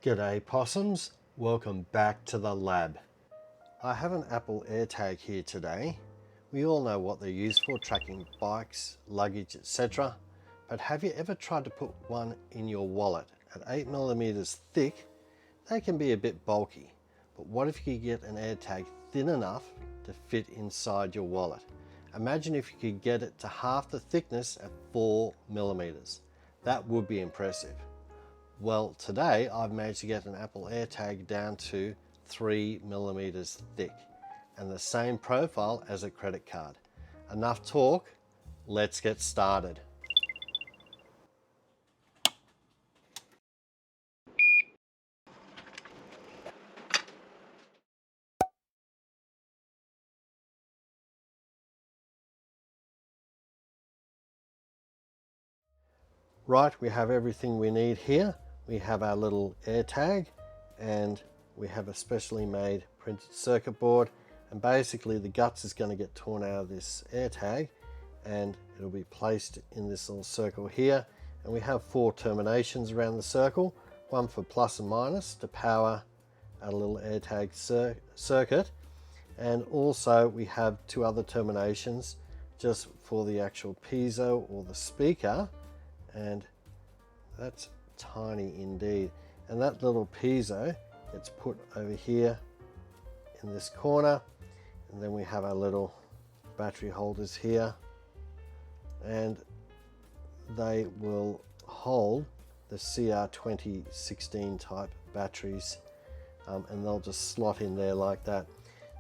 G'day possums, welcome back to the lab. I have an Apple AirTag here today. We all know what they're used for, tracking bikes, luggage, etc. But have you ever tried to put one in your wallet? At 8mm thick, they can be a bit bulky. But what if you could get an AirTag thin enough to fit inside your wallet? Imagine if you could get it to half the thickness at 4mm. That would be impressive. Well, today I've managed to get an Apple AirTag down to 3mm thick and the same profile as a credit card. Enough talk, let's get started. Right, we have everything we need here. We have our little AirTag and we have a specially made printed circuit board, and basically the guts is going to get torn out of this AirTag and it'll be placed in this little circle here, and we have 4 terminations around the circle, one for plus and minus to power our little AirTag circuit, and also we have 2 other terminations just for the actual piezo or the speaker, and that's tiny indeed. And that little piezo gets put over here in this corner, and then we have our little battery holders here, and they will hold the CR2016 type batteries, and they'll just slot in there like that.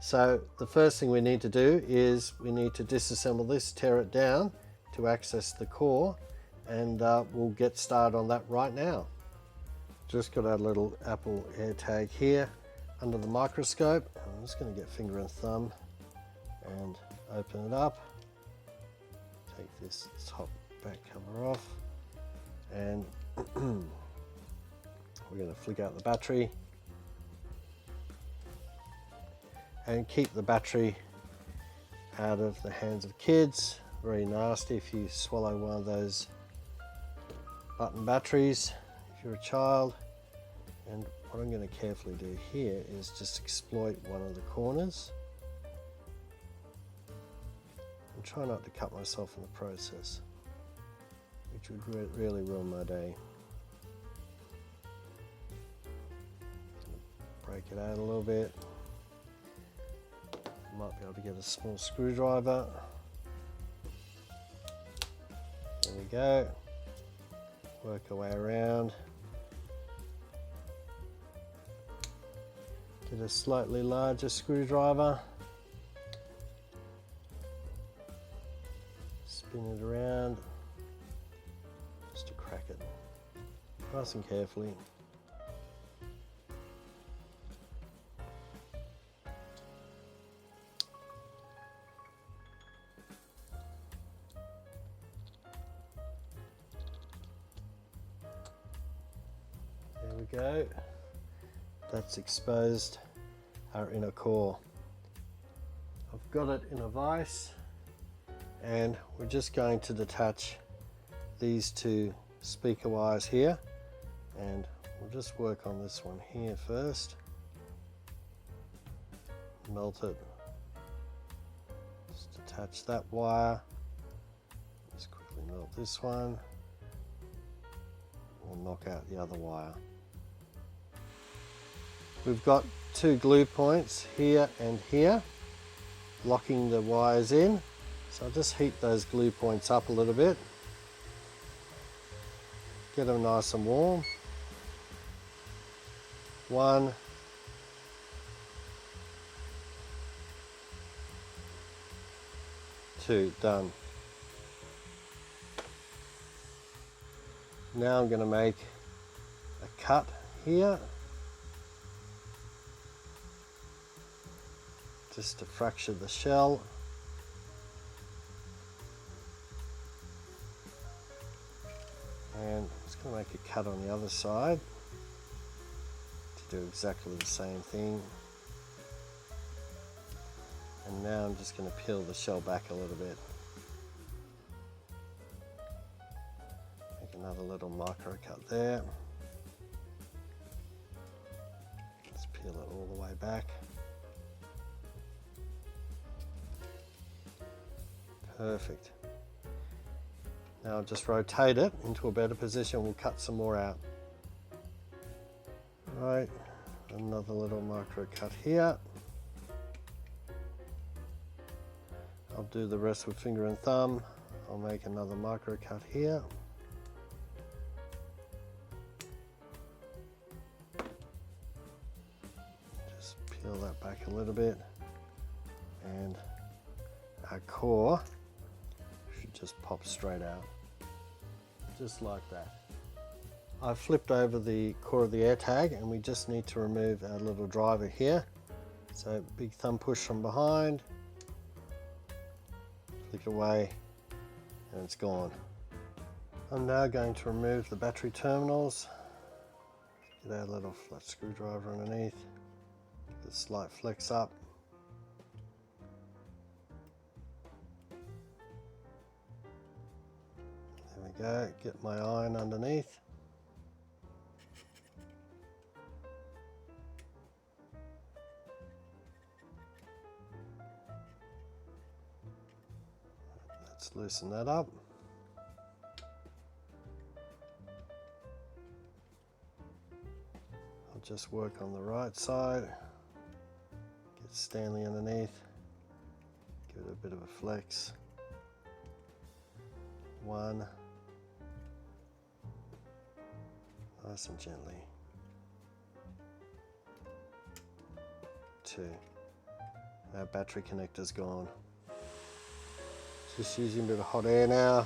So the first thing we need to do is we need to disassemble this, tear it down to access the core, and we'll get started on that right now. Just got our little Apple AirTag here under the microscope. I'm just going to get finger and thumb and open it up. Take this top back cover off, and we're going to flick out the battery and keep the battery out of the hands of kids. Very nasty if you swallow one of those button batteries if you're a child. And what I'm going to carefully do here is just exploit one of the corners and try not to cut myself in the process, which would really ruin my day. Break it out a little bit. Might be able to get a small screwdriver. There we go. Work our way around. Get a slightly larger screwdriver. Spin it around just to crack it nice and carefully. There we go. That's exposed our inner core. I've got it in a vise, and we're just going to detach these 2 speaker wires here, and we'll just work on this one here first. Melt it. Just attach that wire. Just quickly melt this one. We'll knock out the other wire. We've got 2 glue points here and here, locking the wires in. So I'll just heat those glue points up a little bit. Get them nice and warm. 1, 2, done. Now I'm going to make a cut here, just to fracture the shell. And I'm just going to make a cut on the other side to do exactly the same thing. And now I'm just going to peel the shell back a little bit. Make another little micro cut there. way back. Perfect. Now I'll just rotate it into a better position. We'll cut some more out. Right, another little micro cut here. I'll do the rest with finger and thumb. I'll make another micro cut here. Just peel that back a little bit. And our core should just pop straight out. Just like that. I've flipped over the core of the AirTag and we just need to remove our little driver here. So big thumb push from behind, flick away and it's gone. I'm now going to remove the battery terminals. Get our little flat screwdriver underneath, get a slight flex up. There we go, get my iron underneath. Let's loosen that up. I'll just work on the right side. Get Stanley underneath. Give it a bit of a flex. 1. Nice and gently. 2. Our battery connector's gone. Just using a bit of hot air now,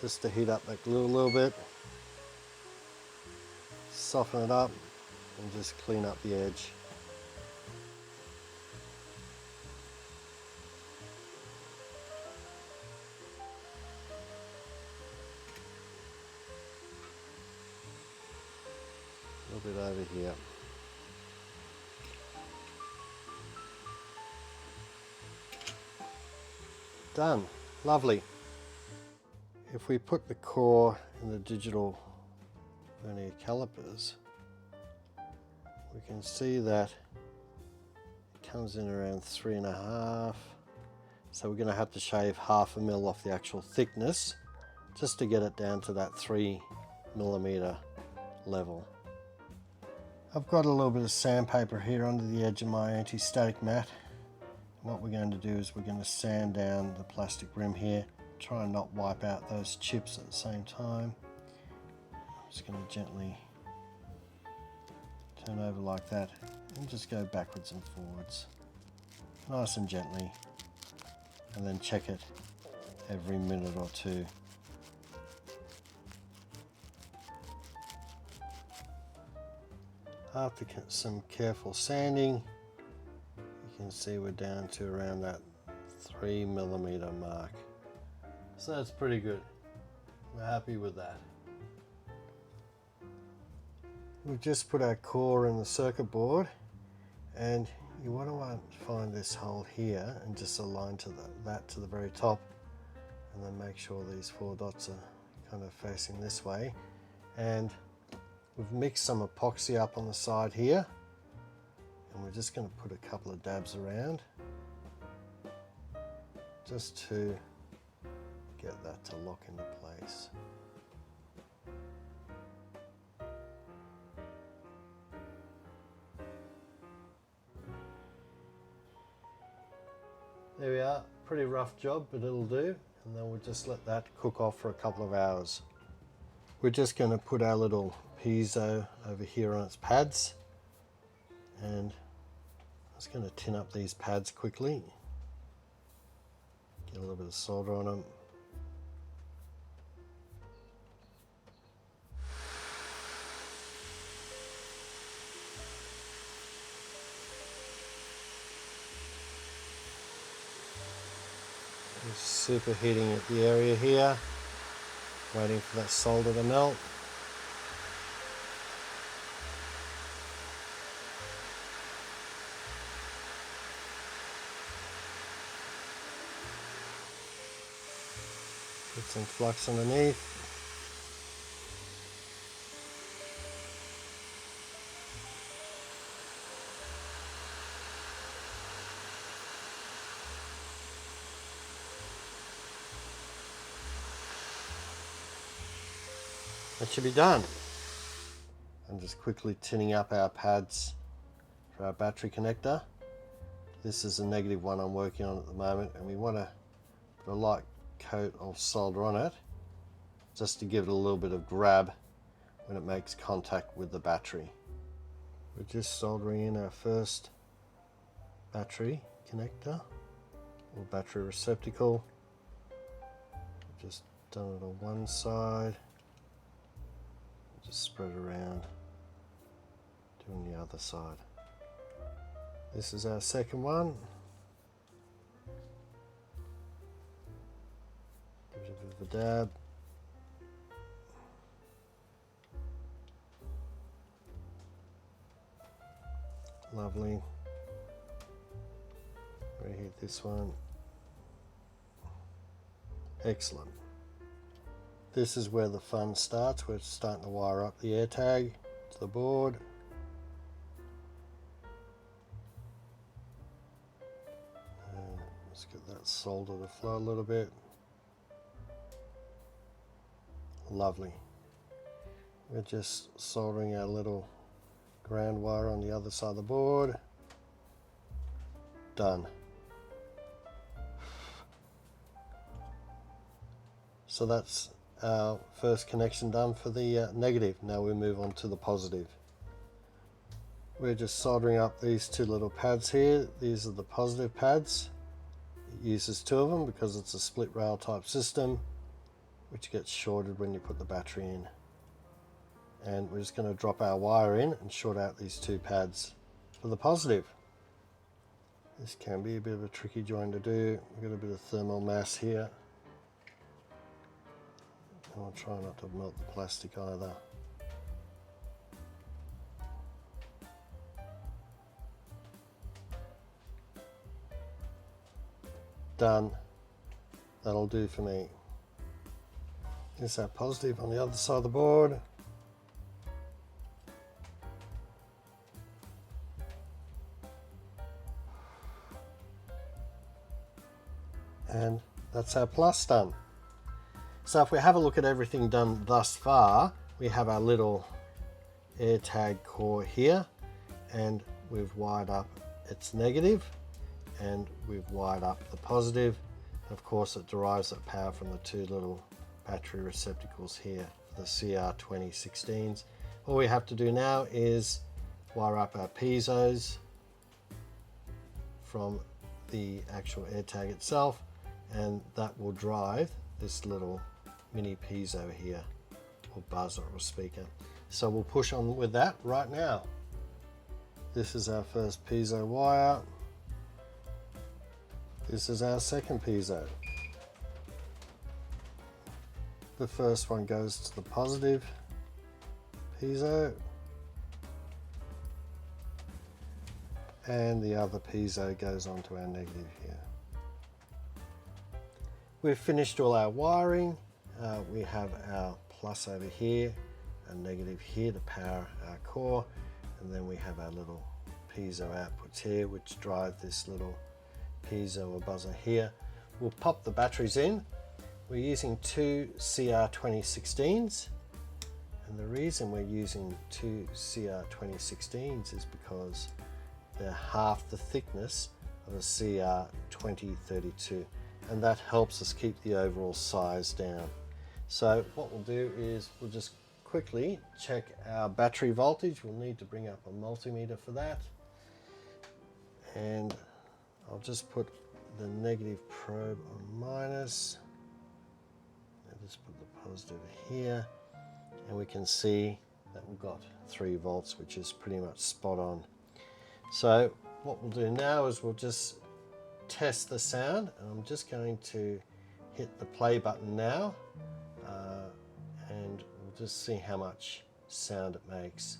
just to heat up that glue a little bit. Soften it up and just clean up the edge. A little bit over here. Done. Lovely. If we put the core in the digital vernier calipers, we can see that it comes in around 3.5. So we're going to have to shave 1/2 mil off the actual thickness just to get it down to that 3mm level. I've got a little bit of sandpaper here under the edge of my anti-static mat. What we're going to do is we're going to sand down the plastic rim here, try and not wipe out those chips at the same time. I'm just going to gently turn over like that and just go backwards and forwards, nice and gently, and then check it every minute or two. After some careful sanding, you can see we're down to around that 3mm mark. So that's pretty good. We're happy with that. We've just put our core in the circuit board, and you want to find this hole here and just align to that to the very top, and then make sure these 4 dots are kind of facing this way. And we've mixed some epoxy up on the side here, and we're just going to put a couple of dabs around just to get that to lock into place. There we are, pretty rough job, but it'll do, and then we'll just let that cook off for a couple of hours. We're just going to put our little piezo over here on its pads, and I'm just going to tin up these pads quickly, get a little bit of solder on them. Just superheating at the area here, waiting for that solder to melt. Put some flux underneath. That should be done. I'm just quickly tinning up our pads for our battery connector. This is a negative one I'm working on at the moment, and we want to put a light coat of solder on it just to give it a little bit of grab when it makes contact with the battery. We're just soldering in our first battery connector or battery receptacle. Just done it on one side, just spread it around, doing the other side. This is our second one. Give it a bit of a dab. Lovely. Reheat this one. Excellent. This is where the fun starts. We're starting to wire up the AirTag to the board. And let's get that solder to flow a little bit. Lovely. We're just soldering our little ground wire on the other side of the board. Done. So that's our first connection done for the negative. Now we move on to the positive. We're just soldering up these two little pads here. These are the positive pads. It uses two of them because it's a split rail type system, which gets shorted when you put the battery in. And we're just going to drop our wire in and short out these two pads for the positive. This can be a bit of a tricky join to do. We've got a bit of thermal mass here. And I'll try not to melt the plastic either. Done. That'll do for me. Here's our positive on the other side of the board. And that's our plus done. So if we have a look at everything done thus far, we have our little AirTag core here, and we've wired up its negative, and we've wired up the positive. Of course, it derives that power from the two little battery receptacles here for the CR2016s. All we have to do now is wire up our piezos from the actual AirTag itself, and that will drive this little mini piezo here, or buzzer or speaker. So we'll push on with that right now. This is our first piezo wire. This is our second piezo. The first one goes to the positive piezo, and the other piezo goes onto our negative here. We've finished all our wiring. We have our plus over here, a negative here to power our core, and then we have our little piezo outputs here which drive this little piezo or buzzer here. We'll pop the batteries in. We're using two CR2016s, and the reason we're using two CR2016s is because they're half the thickness of a CR2032, and that helps us keep the overall size down. So what we'll do is we'll just quickly check our battery voltage. We'll need to bring up a multimeter for that, and I'll just put the negative probe on minus, and just put the positive here, and we can see that we've got 3 volts, which is pretty much spot on. So what we'll do now is we'll just test the sound, and I'm just going to hit the play button now, and we'll just see how much sound it makes.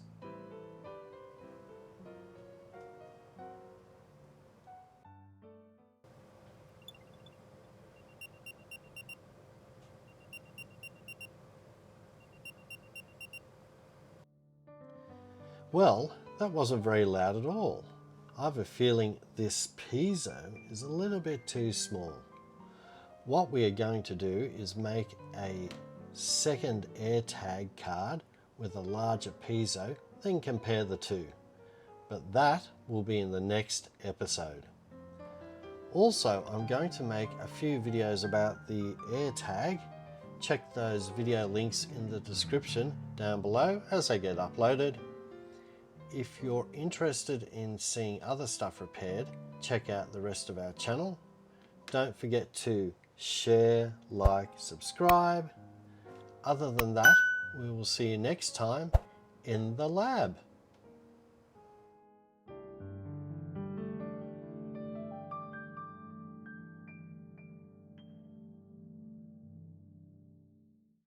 Well, that wasn't very loud at all. I have a feeling this piezo is a little bit too small. What we are going to do is make a second AirTag card with a larger piezo, then compare the two. But that will be in the next episode. Also, I'm going to make a few videos about the AirTag. Check those video links in the description down below as they get uploaded. If you're interested in seeing other stuff repaired, check out the rest of our channel. Don't forget to share, like, subscribe. Other than that, we will see you next time in the lab.